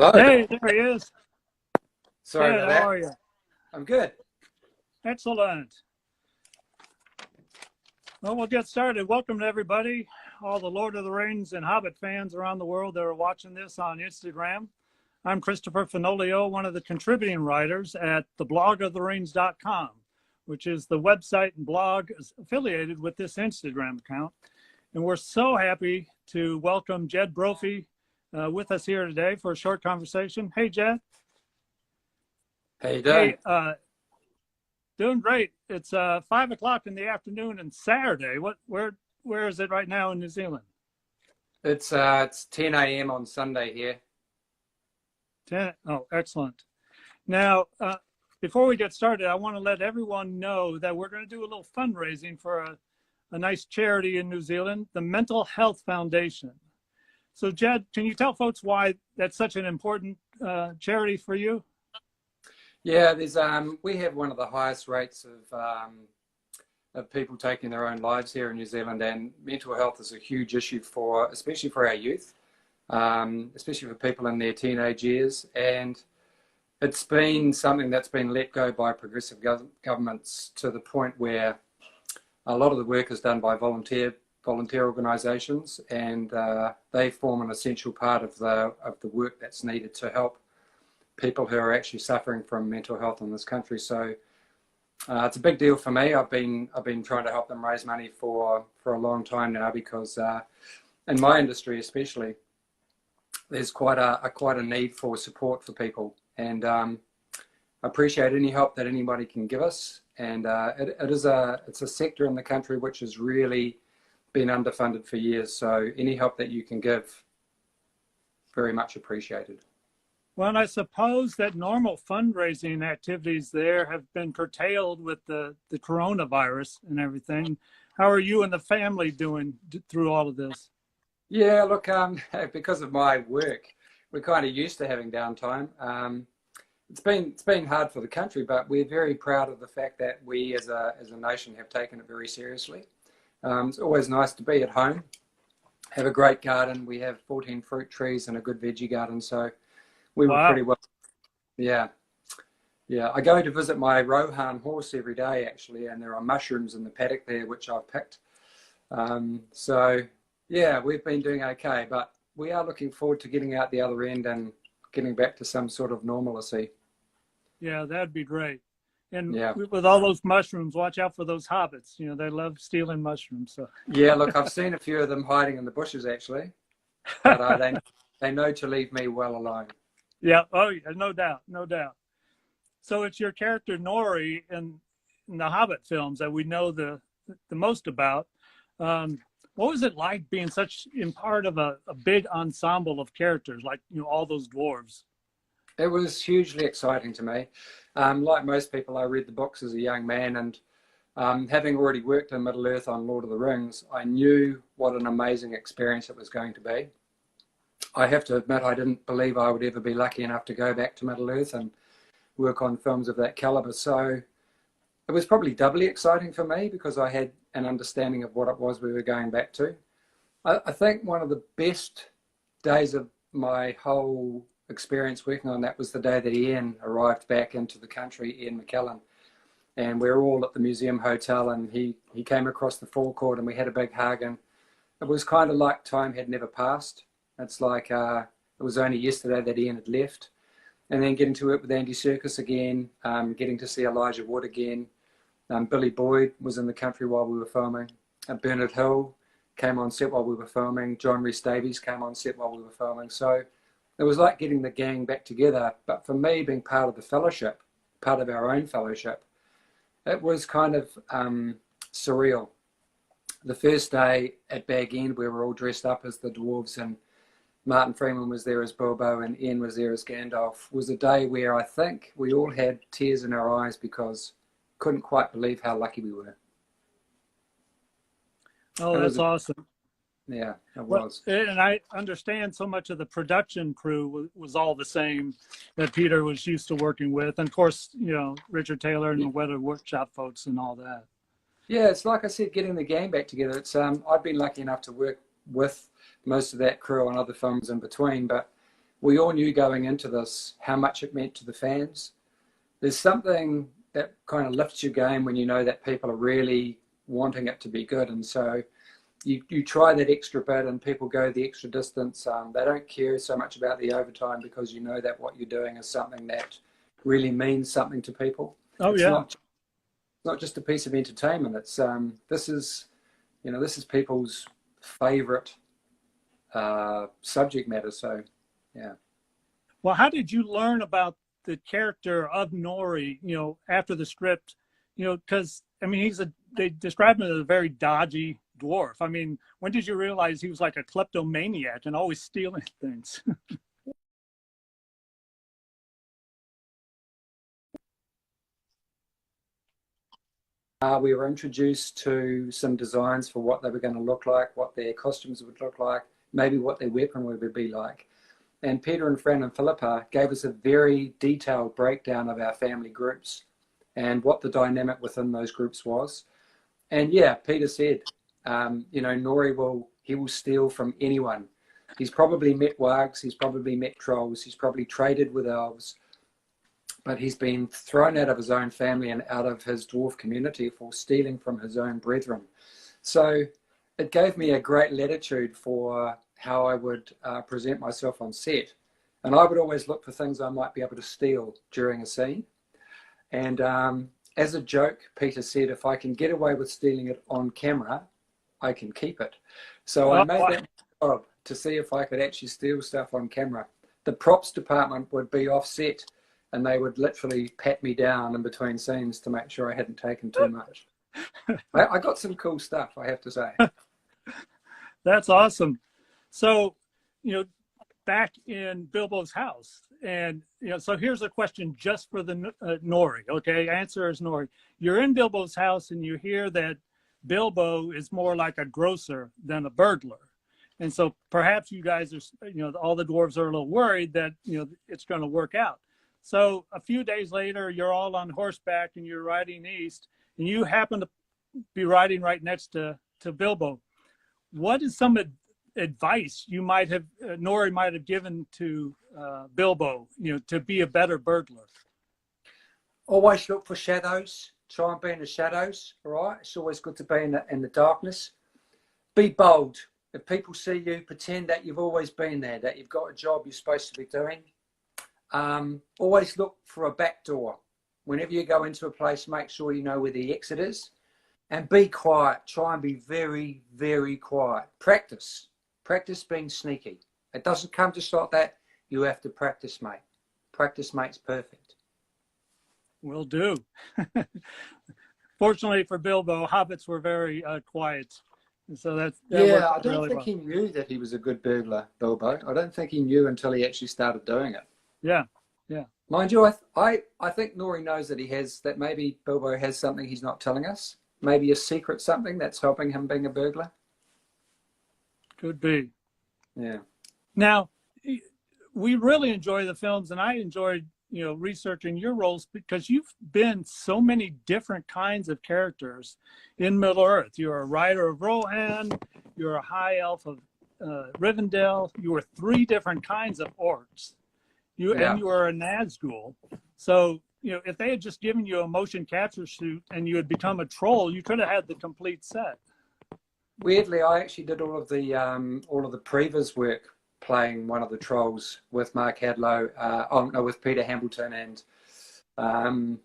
Hello. Hey, there he is. Sorry Ted, about that. how are you? I'm good. Excellent. Well, we'll get started. Welcome to everybody, all the Lord of the Rings and Hobbit fans around the world that are watching this on Instagram. I'm Christopher Fenolio, one of the contributing writers at theblogoftherings.com, which is the website and blog affiliated with this Instagram account. And we're so happy to welcome Jed Brophy with us here today for a short conversation. Hey, Jed. How you doing? Hey, doing great. It's 5 o'clock in the afternoon and Saturday. Where is it right now in New Zealand? It's 10 a.m. on Sunday here. 10. Oh, excellent. Now, before we get started, I want to let everyone know that we're going to do a little fundraising for a nice charity in New Zealand, the Mental Health Foundation. So, Jed, can you tell folks why that's such an important charity for you? Yeah, there's we have one of the highest rates of people taking their own lives here in New Zealand, and mental health is a huge issue especially for our youth, especially for people in their teenage years. And it's been something that's been let go by progressive governments to the point where a lot of the work is done by volunteer organisations, and they form an essential part of the work that's needed to help people who are actually suffering from mental health in this country. So it's a big deal for me. I've been trying to help them raise money for a long time now, because in my industry especially, there's quite a need for support for people, and I appreciate any help that anybody can give us. And it's a sector in the country which has really been underfunded for years. So any help that you can give, very much appreciated. Well, and I suppose that normal fundraising activities there have been curtailed with the coronavirus and everything. How are you and the family doing through all of this? Yeah, look, because of my work, we're kind of used to having downtime. It's been hard for the country, but we're very proud of the fact that we as a nation have taken it very seriously. It's always nice to be at home, have a great garden. We have 14 fruit trees and a good veggie garden, so we were pretty well. Yeah. I go to visit my Rohan horse every day, actually, and there are mushrooms in the paddock there, which I've picked. So, yeah, we've been doing okay, but we are looking forward to getting out the other end and getting back to some sort of normalcy. Yeah, that'd be great. And yeah, with all those mushrooms, watch out for those hobbits. You know, they love stealing mushrooms. So. Yeah, look, I've seen a few of them hiding in the bushes, actually, but they know to leave me well alone. Yeah, oh, yeah, no doubt, no doubt. So it's your character Nori in the Hobbit films that we know the most about. What was it like being in part of a big ensemble of characters, like, you know, all those dwarves? It was hugely exciting to me. Like most people, I read the books as a young man, and having already worked in Middle Earth on Lord of the Rings, I knew what an amazing experience it was going to be. I have to admit, I didn't believe I would ever be lucky enough to go back to Middle Earth and work on films of that caliber. So it was probably doubly exciting for me, because I had an understanding of what it was we were going back to. I think one of the best days of my whole experience working on that was the day that Ian arrived back into the country, Ian McKellen. And we were all at the museum hotel, and he came across the forecourt and we had a big hug, and it was kind of like time had never passed. It's like it was only yesterday that Ian had left. And then getting to work with Andy Serkis again, getting to see Elijah Wood again. Billy Boyd was in the country while we were filming. Bernard Hill came on set while we were filming. John Rhys Davies came on set while we were filming. So it was like getting the gang back together. But for me, being part of the fellowship, part of our own fellowship, it was kind of surreal. The first day at Bag End, we were all dressed up as the dwarves, and Martin Freeman was there as Bilbo and Ian was there as Gandalf, was a day where I think we all had tears in our eyes, because couldn't quite believe how lucky we were. Oh, that's awesome. Yeah, it was. And I understand so much of the production crew was all the same that Peter was used to working with. And of course, you know, Richard Taylor and the Weather Workshop folks and all that. Yeah, it's like I said, getting the gang back together. It's I've been lucky enough to work with most of that crew on other films in between, but we all knew going into this how much it meant to the fans. There's something that kind of lifts your game when you know that people are really wanting it to be good. And so you try that extra bit and people go the extra distance. They don't care so much about the overtime because you know that what you're doing is something that really means something to people. Oh, it's yeah. not just a piece of entertainment. It's this is people's favorite subject matter. So, yeah. Well, how did you learn about the character of Nori, after the script? Because, I mean, they describe him as a very dodgy dwarf. I mean, when did you realize he was like a kleptomaniac and always stealing things? We were introduced to some designs for what they were going to look like, what their costumes would look like, maybe what their weapon would be like. And Peter and Fran and Philippa gave us a very detailed breakdown of our family groups and what the dynamic within those groups was. And yeah, Peter said, Nori will steal from anyone. He's probably met wargs, he's probably met trolls, he's probably traded with elves, but he's been thrown out of his own family and out of his dwarf community for stealing from his own brethren. So it gave me a great latitude for how I would present myself on set. And I would always look for things I might be able to steal during a scene. And as a joke, Peter said, if I can get away with stealing it on camera, I can keep it. So I made that job to see if I could actually steal stuff on camera. The props department would be offset and they would literally pat me down in between scenes to make sure I hadn't taken too much. I got some cool stuff, I have to say. That's awesome. So, back in Bilbo's house, and so here's a question just for the Nori. Okay, answer is Nori. You're in Bilbo's house and you hear that Bilbo is more like a grocer than a burglar, and so perhaps you guys are, all the dwarves are a little worried that it's going to work out. So a few days later, you're all on horseback and you're riding east, and you happen to be riding right next to Bilbo. What is some advice you might have, Nori might have given to Bilbo, to be a better burglar? Always look for shadows. Try and be in the shadows, all right? It's always good to be in the darkness. Be bold. If people see you, pretend that you've always been there, that you've got a job you're supposed to be doing. Always look for a back door. Whenever you go into a place, make sure you know where the exit is. And be quiet. Try and be very, very quiet. Practice being sneaky. It doesn't come just like that. You have to practice, mate. Practice makes perfect. Will do. Fortunately for Bilbo, hobbits were very quiet. So that yeah, I don't think he knew that he was a good burglar, Bilbo. I don't think he knew until he actually started doing it. Yeah. Mind you, I think Nori knows that maybe Bilbo has something he's not telling us. Maybe a secret something that's helping him being a burglar. Could be. Yeah. Now, we really enjoy the films, and I enjoyed, researching your roles because you've been so many different kinds of characters in Middle-earth. You're a rider of Rohan, you're a high elf of Rivendell, you were 3 different kinds of orcs. And you were a Nazgul. So, if they had just given you a motion capture suit and you had become a troll, you could have had the complete set. Weirdly, I actually did all of the previs work playing one of the trolls with Mark Hadlow, with Peter Hambleton, and can't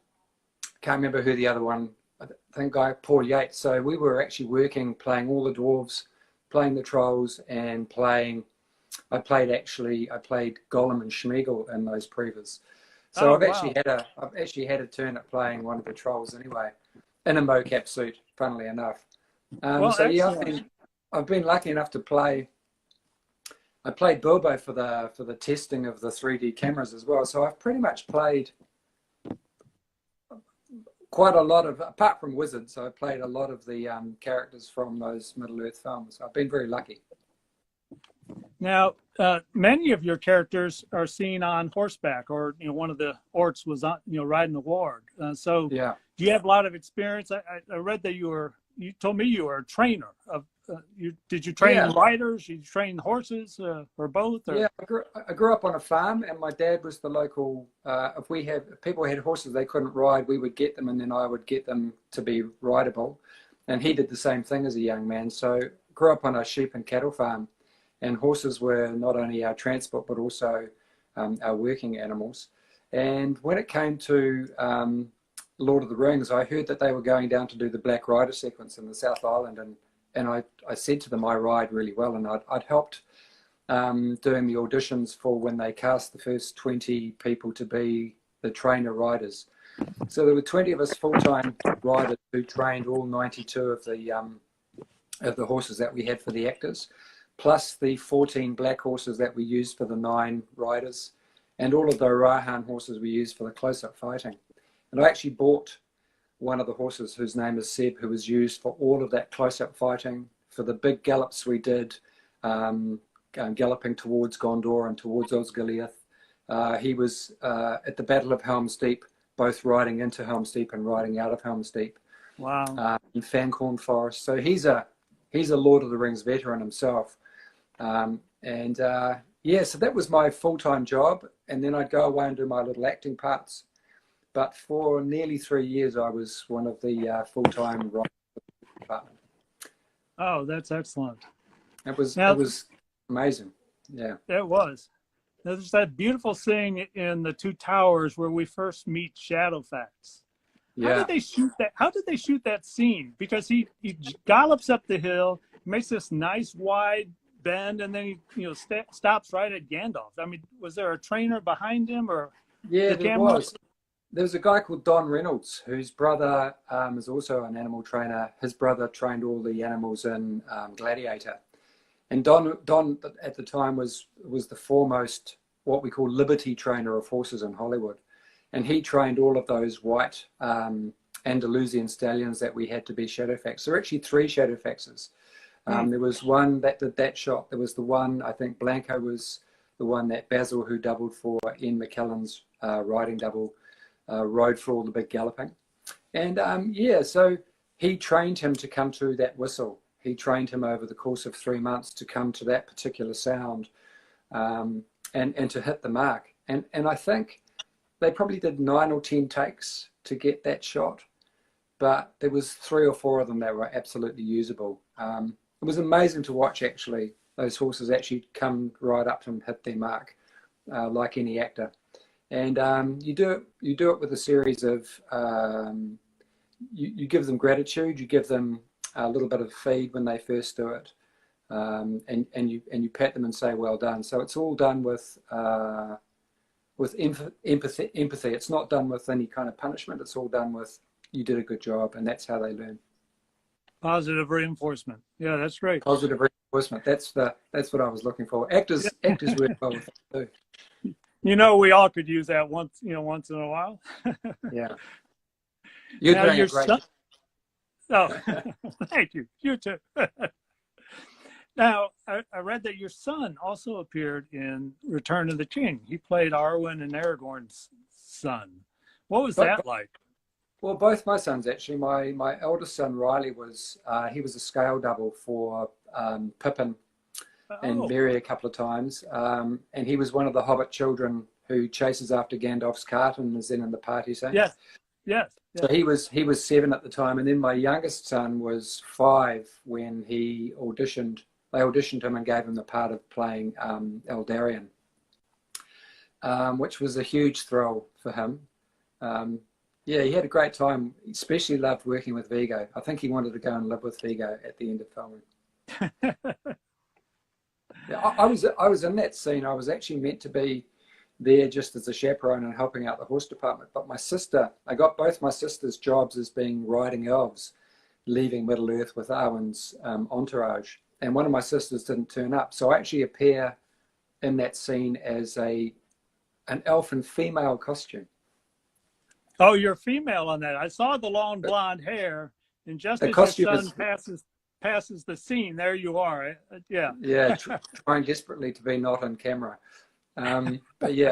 remember who the other one, I think Paul Yates. So we were actually playing all the dwarves, playing the trolls, and I played Gollum and Schmeagol in those previs. So I've actually had a turn at playing one of the trolls anyway, in a mocap suit, funnily enough. So yeah, I've been lucky enough to play. I played Bilbo for the testing of the 3D cameras as well. So I've pretty much played quite a lot of, apart from wizards, I played a lot of the characters from those Middle-earth films. I've been very lucky. Now, many of your characters are seen on horseback, or one of the orcs was on, riding a warg. So, yeah. Do you have a lot of experience? I read that you were you told me you were a trainer of. Did you train riders? You train horses, or both? Or? Yeah, I grew up on a farm, and my dad was the local. If people had horses they couldn't ride, we would get them, and then I would get them to be rideable. And he did the same thing as a young man. So grew up on a sheep and cattle farm, and horses were not only our transport but also our working animals. And when it came to Lord of the Rings, I heard that they were going down to do the Black Rider sequence in the South Island, and I said to them, I ride really well, and I'd helped doing the auditions for when they cast the first 20 people to be the trainer riders. So there were 20 of us full-time riders who trained all 92 of the horses that we had for the actors, plus the 14 black horses that we used for the 9 riders, and all of the Rahan horses we used for the close-up fighting. And I actually bought one of the horses whose name is Seb, who was used for all of that close-up fighting, for the big gallops we did, galloping towards Gondor and towards Osgiliath. He was at the Battle of Helm's Deep, both riding into Helm's Deep and riding out of Helm's Deep. Wow. In Fancorn Forest. So he's a Lord of the Rings veteran himself. Yeah, so that was my full-time job, and then I'd go away and do my little acting parts. But for nearly 3 years, I was one of the full-time writers of the department. Oh, that's excellent. It was amazing. Yeah. It was. There's that beautiful scene in the Two Towers where we first meet Shadowfax. Yeah. How did they shoot that? How did they shoot that scene? Because he gallops up the hill, makes this nice wide bend, and then he stops right at Gandalf. I mean, was there a trainer behind him, or? Yeah, there was. There was a guy called Don Reynolds, whose brother is also an animal trainer. His brother trained all the animals in Gladiator. And Don at the time was the foremost, what we call liberty trainer of horses in Hollywood. And he trained all of those white Andalusian stallions that we had to be Shadowfax. There are actually 3 Shadowfaxes. There was one that did that shot. There was the one, I think Blanco was the one that Basil, who doubled for Ian McKellen's riding double, rode for all the big galloping. And yeah, so he trained him to come to that whistle. He trained him over the course of 3 months to come to that particular sound and to hit the mark. And I think they probably did 9 or 10 takes to get that shot, but there was 3 or 4 of them that were absolutely usable. It was amazing to watch, actually, those horses actually come right up and hit their mark, like any actor. And you do it with a series of, you give them gratitude, you give them a little bit of feed when they first do it, and you pat them and say, well done. So it's all done with empathy. It's not done with any kind of punishment. It's all done with, you did a good job, and that's how they learn. Positive reinforcement. Yeah, that's great. Positive reinforcement. That's what I was looking for. Actors work well with that too. You know, we all could use that once in a while. Yeah. You're doing a great job. Oh, thank you. You too. Now, I read that your son also appeared in Return of the King. He played Arwen and Aragorn's son. What was that like? Well, both my sons, actually. My eldest son, Riley, he was a scale double for Pippin and Merry a couple of times. And he was one of the Hobbit children who chases after Gandalf's cart and is then in the party scene. Yes. So he was 7 at the time, and then my youngest son was 5 when he auditioned. They auditioned him and gave him the part of playing Eldarion, which was a huge thrill for him. Yeah, he had a great time. He especially loved working with Viggo. I think he wanted to go and live with Viggo at the end of filming. Yeah, I was in that scene. I was actually meant to be there just as a chaperone and helping out the horse department. But I got both my sisters' jobs as being riding elves, leaving Middle Earth with Arwen's entourage. And one of my sisters didn't turn up. So I actually appear in that scene as an elf in female costume. Oh, you're female on that. I saw the long blonde hair, and just as your son passes the scene, there you are. Yeah. Yeah, trying desperately to be not on camera. But yeah,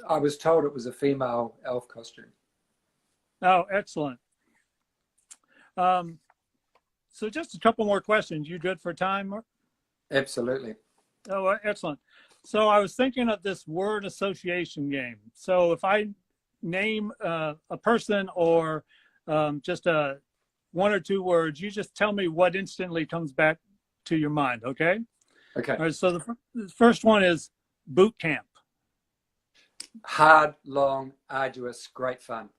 I was told it was a female elf costume. Oh, excellent. So just a couple more questions. You good for time? Absolutely. Oh, excellent. So I was thinking of this word association game. So if I name a person or just one or two words, you just tell me what instantly comes back to your mind, okay? Okay. All right, so the first one is boot camp. Hard, long, arduous, great fun.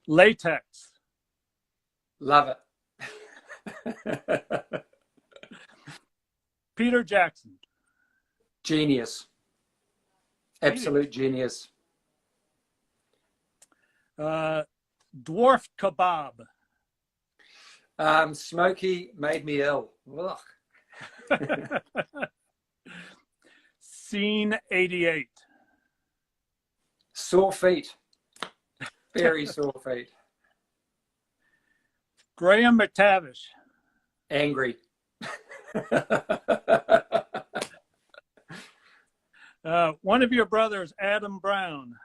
Latex. Love it. Peter Jackson. Genius. Absolute genius. Dwarf kebab. Smoky made me ill. Scene 88. Sore feet. Very sore feet. Graham McTavish. Angry. One of your brothers, Adam Brown.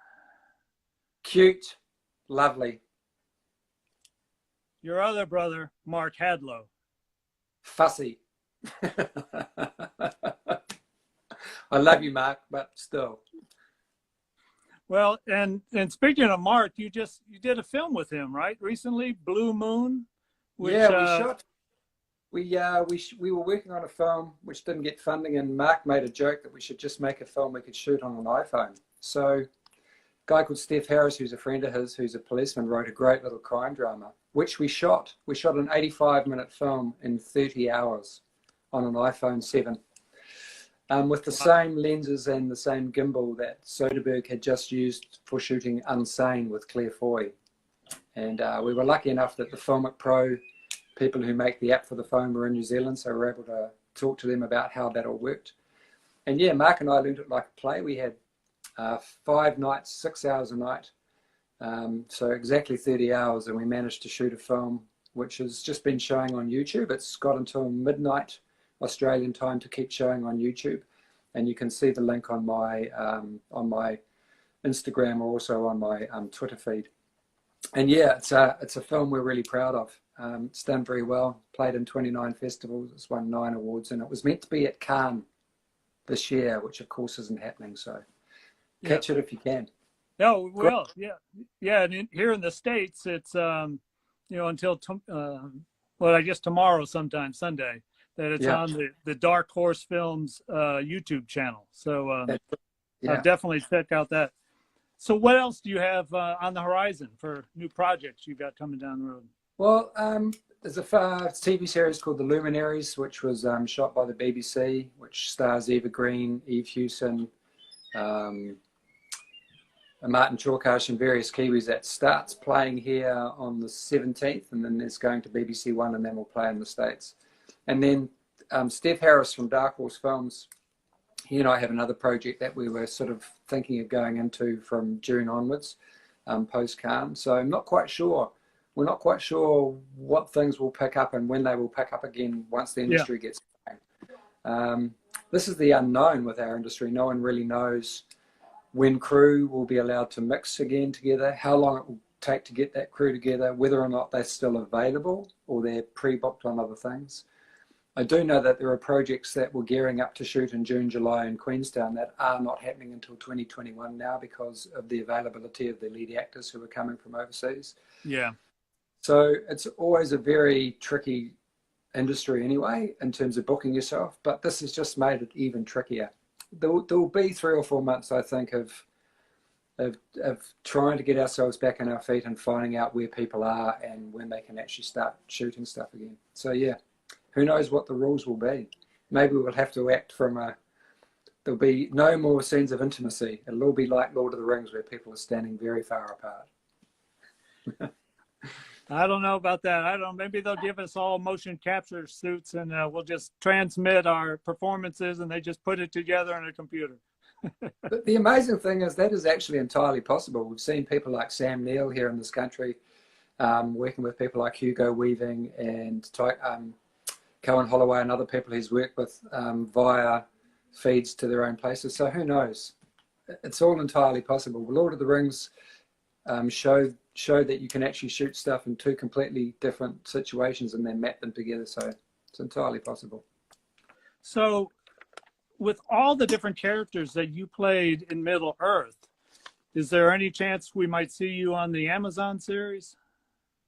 Cute. Lovely. Your other brother, Mark Hadlow. Fussy. I love you, Mark, but still. Well, and speaking of Mark, you did a film with him, right? Recently, Blue Moon. Which, yeah, we shot. We were working on a film which didn't get funding, and Mark made a joke that we should just make a film we could shoot on an iPhone. So a guy called Steph Harris, who's a friend of his, who's a policeman, wrote a great little crime drama, which we shot. We shot an 85-minute film in 30 hours on an iPhone 7. With the same lenses and the same gimbal that Soderbergh had just used for shooting Unsane with Claire Foy. And we were lucky enough that the Filmic Pro people who make the app for the phone were in New Zealand, so we were able to talk to them about how that all worked. And yeah, Mark and I learned it like a play. We had 5 nights, 6 hours a night, so exactly 30 hours, and we managed to shoot a film which has just been showing on YouTube. It's got until midnight Australian time to keep showing on YouTube, and you can see the link on my Instagram or also on my Twitter feed. And yeah, it's a film we're really proud of. It's done very well, played in 29 festivals, it's won 9 awards, and it was meant to be at Cannes this year, which of course isn't happening, so catch it if you can. No, we will. Yeah, and here in the States, it's until well, I guess tomorrow sometime, Sunday, that it's on the Dark Horse Films YouTube channel. So I'll definitely check out that. So what else do you have on the horizon for new projects you've got coming down the road? Well, there's a TV series called The Luminaries, which was shot by the BBC, which stars Eva Green, Eve Hewson, Martin Chalkash and various Kiwis. That starts playing here on the 17th, and then there's going to BBC One, and then we'll play in the States. And then Steph Harris from Dark Horse Films, he and I have another project that we were sort of thinking of going into from June onwards, post-Cannes. So I'm not quite sure. We're not quite sure what things will pick up and when they will pick up again once the industry gets going. This is the unknown with our industry. No one really knows when crew will be allowed to mix again together, how long it will take to get that crew together, whether or not they're still available or they're pre-booked on other things. I do know that there are projects that we're gearing up to shoot in June, July in Queenstown that are not happening until 2021 now because of the availability of the lead actors who are coming from overseas. Yeah. So it's always a very tricky industry anyway in terms of booking yourself, but this has just made it even trickier. There will be 3 or 4 months, I think, of trying to get ourselves back on our feet and finding out where people are and when they can actually start shooting stuff again. So yeah, who knows what the rules will be. Maybe we'll have to act from there'll be no more scenes of intimacy. It'll all be like Lord of the Rings where people are standing very far apart. I don't know about that. I don't. Maybe they'll give us all motion capture suits, and we'll just transmit our performances, and they just put it together on a computer. But the amazing thing is that is actually entirely possible. We've seen people like Sam Neill here in this country, working with people like Hugo Weaving and Cohen Holloway and other people he's worked with via feeds to their own places. So who knows? It's all entirely possible. Lord of the Rings show that you can actually shoot stuff in two completely different situations and then map them together. So it's entirely possible. So with all the different characters that you played in Middle Earth, is there any chance we might see you on the Amazon series?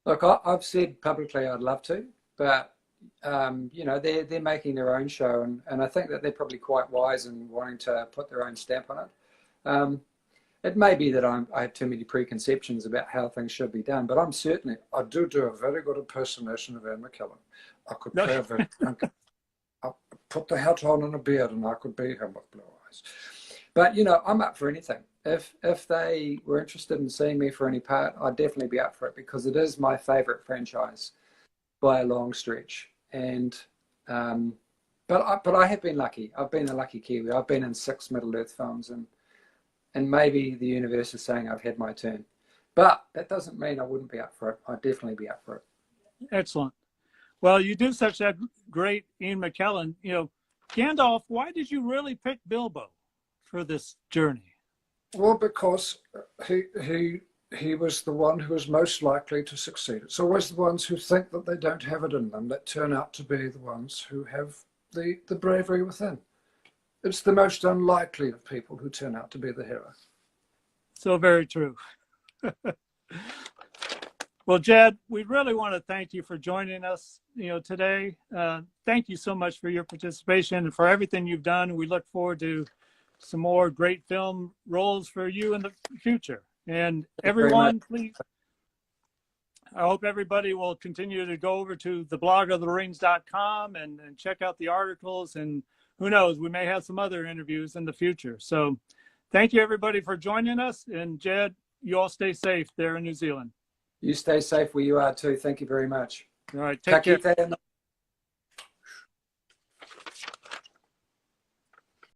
Look, I've said publicly I'd love to, but you know, they're making their own show, and I think that they're probably quite wise in wanting to put their own stamp on it. It may be that I have too many preconceptions about how things should be done, but I do a very good impersonation of Ian McKellen. I could play a very, I'll put the hat on and a beard, and I could be him with blue eyes. But you know, I'm up for anything. If they were interested in seeing me for any part, I'd definitely be up for it, because it is my favorite franchise by a long stretch. And but I have been lucky. I've been a lucky Kiwi. I've been in 6 Middle Earth films, and maybe the universe is saying I've had my turn. But that doesn't mean I wouldn't be up for it. I'd definitely be up for it. Excellent. Well, you do such a great Ian McKellen. You know, Gandalf, why did you really pick Bilbo for this journey? Well, because he was the one who was most likely to succeed. It's always the ones who think that they don't have it in them that turn out to be the ones who have the bravery within. It's the most unlikely of people who turn out to be the hero. So very true. Well, Jed, we really want to thank you for joining us, you know, today. Thank you so much for your participation and for everything you've done. We look forward to some more great film roles for you in the future. And everyone, please, I hope everybody will continue to go over to theblogoftherings.com and check out the articles. And who knows, we may have some other interviews in the future. So thank you, everybody, for joining us. And Jed, you all stay safe there in New Zealand. You stay safe where you are too. Thank you very much. All right, take care.